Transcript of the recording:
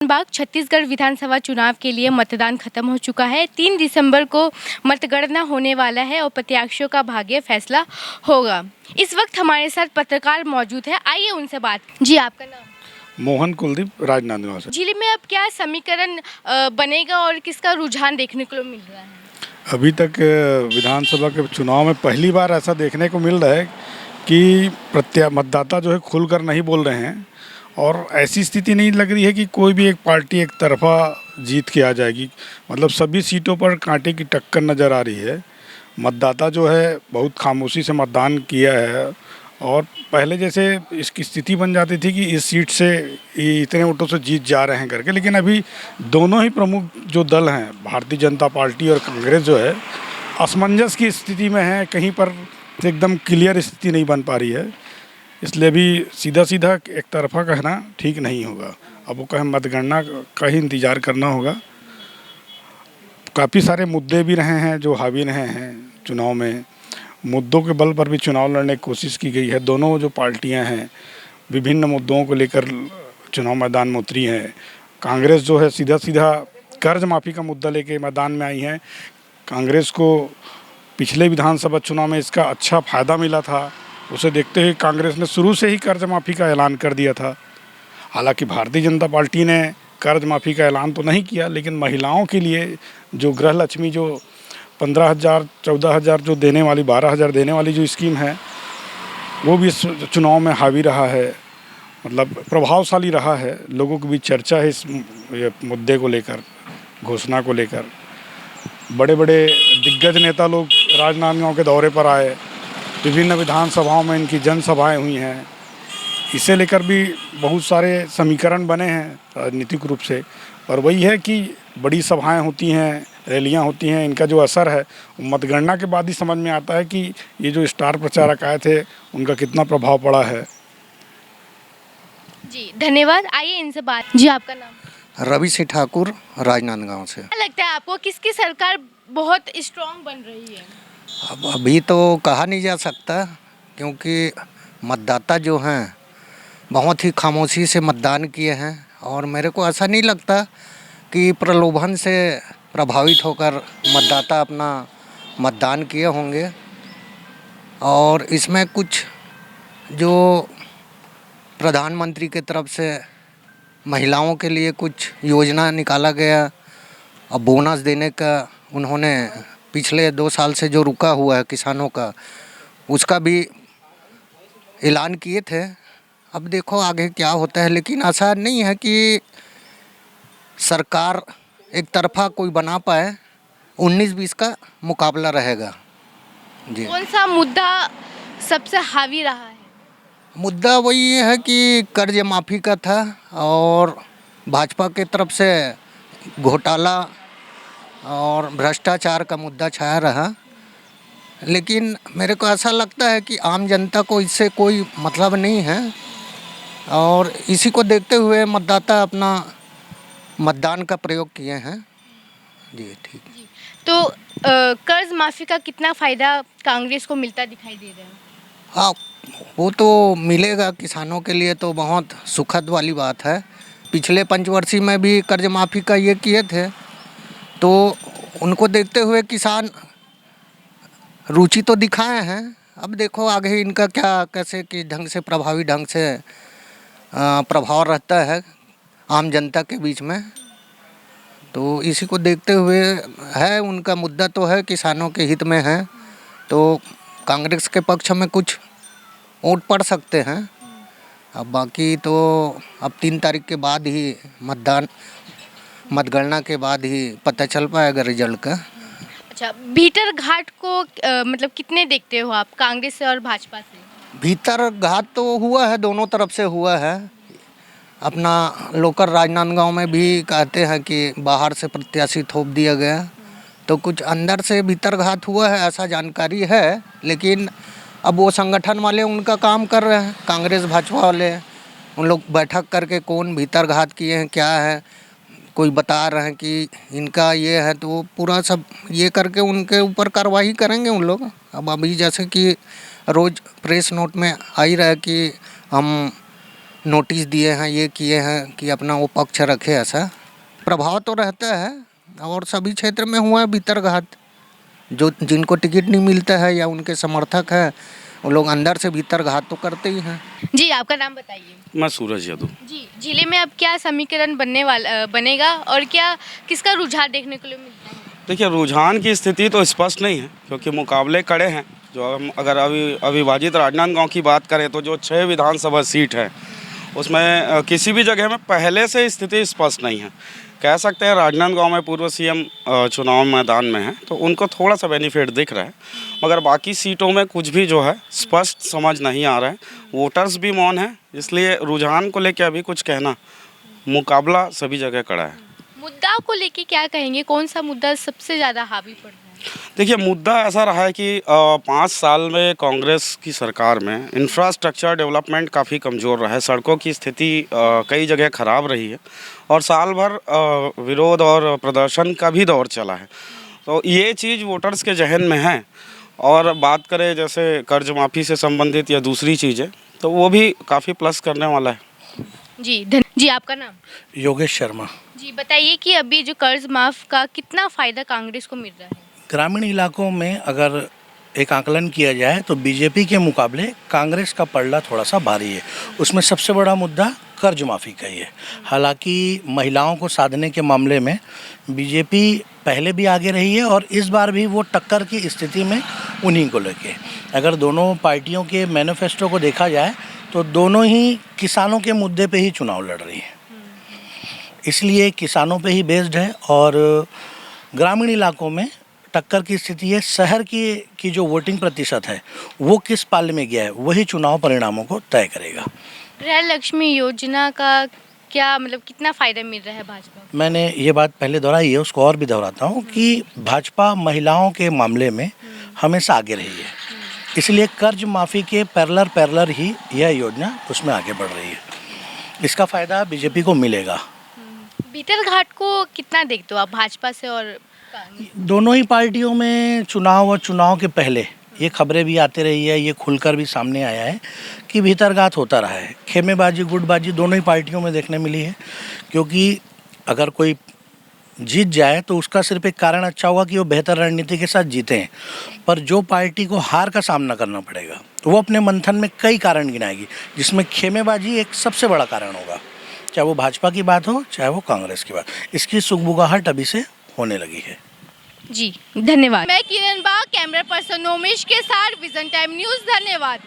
बाग छत्तीसगढ़ विधानसभा चुनाव के लिए मतदान खत्म हो चुका है। 3 दिसंबर को मतगणना होने वाला है और प्रत्याशियों का भाग्य फैसला होगा। इस वक्त हमारे साथ पत्रकार मौजूद है, आइए उनसे बात। जी, आपका नाम? मोहन कुलदीप, राजनांदगांव से। जिले में अब क्या समीकरण बनेगा और किसका रुझान देखने को मिल रहा है? अभी तक विधानसभा के चुनाव में पहली बार ऐसा देखने को मिल रहा है कि मतदाता जो है खुलकर नहीं बोल रहे हैं और ऐसी स्थिति नहीं लग रही है कि कोई भी एक पार्टी एक तरफा जीत के आ जाएगी। मतलब सभी सीटों पर कांटे की टक्कर नज़र आ रही है। मतदाता जो है बहुत खामोशी से मतदान किया है और पहले जैसे इसकी स्थिति बन जाती थी कि इस सीट से ये इतने वोटों से जीत जा रहे हैं करके, लेकिन अभी दोनों ही प्रमुख जो दल हैं, भारतीय जनता पार्टी और कांग्रेस, जो है असमंजस की स्थिति में है। कहीं पर एकदम क्लियर स्थिति नहीं बन पा रही है, इसलिए भी सीधा सीधा एक तरफा कहना ठीक नहीं होगा। अब वो कहें मतगणना का ही इंतज़ार करना होगा। काफ़ी सारे मुद्दे भी रहे हैं जो हावी रहे हैं चुनाव में। मुद्दों के बल पर भी चुनाव लड़ने की कोशिश की गई है। दोनों जो पार्टियां हैं विभिन्न मुद्दों को लेकर चुनाव मैदान में उतरी हैं। कांग्रेस जो है सीधा सीधा कर्ज माफ़ी का मुद्दा लेके मैदान में आई है। कांग्रेस को पिछले विधानसभा चुनाव में इसका अच्छा फ़ायदा मिला था, उसे देखते हुए कांग्रेस ने शुरू से ही कर्ज माफ़ी का ऐलान कर दिया था। हालांकि भारतीय जनता पार्टी ने कर्ज माफ़ी का ऐलान तो नहीं किया, लेकिन महिलाओं के लिए जो गृह लक्ष्मी जो 15,000 14,000 जो देने वाली 12,000 देने वाली जो स्कीम है, वो भी इस चुनाव में हावी रहा है। मतलब प्रभावशाली रहा है। लोगों के बीच चर्चा है इस मुद्दे को लेकर, घोषणा को लेकर। बड़े बड़े दिग्गज नेता लोग राजनांदगांव के दौरे पर आए। विभिन्न विधानसभाओं में इनकी जनसभाएं हुई हैं। इसे लेकर भी बहुत सारे समीकरण बने हैं राजनीतिक रूप से। और वही है कि बड़ी सभाएं होती हैं, रैलियां होती हैं, इनका जो असर है मतगणना के बाद ही समझ में आता है कि ये जो स्टार प्रचारक आए थे उनका कितना प्रभाव पड़ा है। जी, धन्यवाद। आइए इनसे बात। जी, आपका नाम? रवि सिंह ठाकुर, राजनांदगांव से। क्या लगता है आपको किसकी सरकार बहुत स्ट्रांग बन रही है? अब अभी तो कहा नहीं जा सकता, क्योंकि मतदाता जो हैं बहुत ही खामोशी से मतदान किए हैं और मेरे को ऐसा नहीं लगता कि प्रलोभन से प्रभावित होकर मतदाता अपना मतदान किए होंगे। और इसमें कुछ जो प्रधानमंत्री की तरफ से महिलाओं के लिए कुछ योजना निकाला गया और बोनस देने का उन्होंने पिछले 2 साल से जो रुका हुआ है किसानों का, उसका भी ऐलान किए थे। अब देखो आगे क्या होता है, लेकिन ऐसा नहीं है कि सरकार एक तरफा कोई बना पाए। 19-20 का मुकाबला रहेगा। जी, कौन सा मुद्दा सबसे हावी रहा है? मुद्दा वही है कि कर्ज माफ़ी का था और भाजपा के तरफ से घोटाला और भ्रष्टाचार का मुद्दा छाया रहा। लेकिन मेरे को ऐसा लगता है कि आम जनता को इससे कोई मतलब नहीं है और इसी को देखते हुए मतदाता अपना मतदान का प्रयोग किए हैं। जी, ठीक। तो कर्ज माफी का कितना फायदा कांग्रेस को मिलता दिखाई दे रहा है? हाँ, वो तो मिलेगा। किसानों के लिए तो बहुत सुखद वाली बात है। पिछले पंचवर्षीय में भी कर्ज माफ़ी का ये किए थे, तो उनको देखते हुए किसान रुचि तो दिखाए हैं। अब देखो आगे इनका क्या कैसे कि ढंग से प्रभावी ढंग से प्रभाव रहता है आम जनता के बीच में। तो इसी को देखते हुए है, उनका मुद्दा तो है किसानों के हित में है, तो कांग्रेस के पक्ष में कुछ वोट पड़ सकते हैं। अब बाकी तो अब 3 तारीख के बाद ही मतगणना के बाद ही पता चल पाएगा रिजल्ट का। अच्छा, भीतर घाट को मतलब कितने देखते हो आप, कांग्रेस से और भाजपा से? भीतर घात तो हुआ है, दोनों तरफ से हुआ है। अपना लोकल राजनांदगांव में भी कहते हैं कि बाहर से प्रत्याशी थोप दिया गया, तो कुछ अंदर से भीतर घात हुआ है ऐसा जानकारी है। लेकिन अब वो संगठन वाले उनका काम कर रहे हैं, कांग्रेस भाजपा वाले उन लोग बैठक करके कौन भीतर घात किए हैं क्या है, कोई बता रहे हैं कि इनका ये है, तो पूरा सब ये करके उनके ऊपर कार्रवाई करेंगे उन लोग। अब अभी जैसे कि रोज़ प्रेस नोट में आ ही रहा है कि हम नोटिस दिए हैं, ये किए हैं कि अपना वो पक्ष रखे, ऐसा प्रभाव तो रहता है। और सभी क्षेत्र में हुआ है भीतरघात, जो जिनको टिकट नहीं मिलता है या उनके समर्थक हैं वो लोग अंदर से भीतरघात तो करते ही हैं। जी, आपका नाम बताइए। मैं सूरज यादव। जी, जिले में अब क्या समीकरण बनेगा और क्या किसका रुझान देखने को मिलता है? देखिए, रुझान की स्थिति तो स्पष्ट नहीं है क्योंकि मुकाबले कड़े हैं। जो हम अगर अविभाजित राजनांदगांव की बात करें तो जो 6 विधानसभा सीट है उसमें किसी भी जगह में पहले से स्थिति स्पष्ट नहीं है। कह सकते हैं राजनांदगांव में पूर्व सीएम चुनाव मैदान में है तो उनको थोड़ा सा बेनिफिट दिख रहा है, मगर बाकी सीटों में कुछ भी जो है स्पष्ट समझ नहीं आ रहा है। वोटर्स भी मौन है, इसलिए रुझान को लेकर अभी कुछ कहना, मुकाबला सभी जगह कड़ा है। मुद्दा को लेके क्या कहेंगे, कौन सा मुद्दा सबसे ज़्यादा हावी पड़ रहा है? देखिए, मुद्दा ऐसा रहा है कि 5 साल में कांग्रेस की सरकार में इंफ्रास्ट्रक्चर डेवलपमेंट काफ़ी कमज़ोर रहा है। सड़कों की स्थिति कई जगह ख़राब रही है और साल भर विरोध और प्रदर्शन का भी दौर चला है। तो ये चीज़ वोटर्स के जहन में है। और बात करें जैसे कर्ज माफ़ी से संबंधित या दूसरी चीज़ें, तो वो भी काफ़ी प्लस करने वाला है। जी, आपका नाम? योगेश शर्मा। जी, बताइए कि अभी जो कर्ज माफ़ का कितना फ़ायदा कांग्रेस को मिल रहा है? ग्रामीण इलाकों में अगर एक आकलन किया जाए तो बीजेपी के मुकाबले कांग्रेस का पलड़ा थोड़ा सा भारी है। उसमें सबसे बड़ा मुद्दा कर्ज माफ़ी का ही है। हालांकि महिलाओं को साधने के मामले में बीजेपी पहले भी आगे रही है और इस बार भी वो टक्कर की स्थिति में उन्हीं को लेके। अगर दोनों पार्टियों के मैनिफेस्टो को देखा जाए तो दोनों ही किसानों के मुद्दे पे ही चुनाव लड़ रही है, इसलिए किसानों पे ही बेस्ड है। और ग्रामीण इलाकों में टक्कर की स्थिति है। शहर की जो वोटिंग प्रतिशत है वो किस पाले में गया है वही चुनाव परिणामों को तय करेगा। गृहलक्ष्मी योजना का क्या मतलब कितना फ़ायदा मिल रहा है भाजपा को? मैंने ये बात पहले दोहराई है, उसको और भी दोहराता हूँ कि भाजपा महिलाओं के मामले में हमेशा आगे रही है, इसलिए कर्ज माफ़ी के पैरेलल ही यह योजना उसमें आगे बढ़ रही है। इसका फ़ायदा बीजेपी को मिलेगा। भीतरघाट को कितना देखते हो आप भाजपा से? और दोनों ही पार्टियों में चुनाव और चुनाव के पहले ये खबरें भी आती रही है, ये खुलकर भी सामने आया है कि भीतरघात होता रहा है। खेमेबाजी गुटबाजी दोनों ही पार्टियों में देखने मिली है, क्योंकि अगर कोई जीत जाए तो उसका सिर्फ एक कारण अच्छा होगा कि वो बेहतर रणनीति के साथ जीते हैं, पर जो पार्टी को हार का सामना करना पड़ेगा वो अपने मंथन में कई कारण गिनाएगी, जिसमें खेमेबाजी एक सबसे बड़ा कारण होगा, चाहे वो भाजपा की बात हो चाहे वो कांग्रेस की बात। इसकी सुगबुगाहट अभी से होने लगी है। जी, धन्यवाद। मैं किरण बाग, कैमरा पर्सन नोमेश के साथ विजन टाइम न्यूज़। धन्यवाद।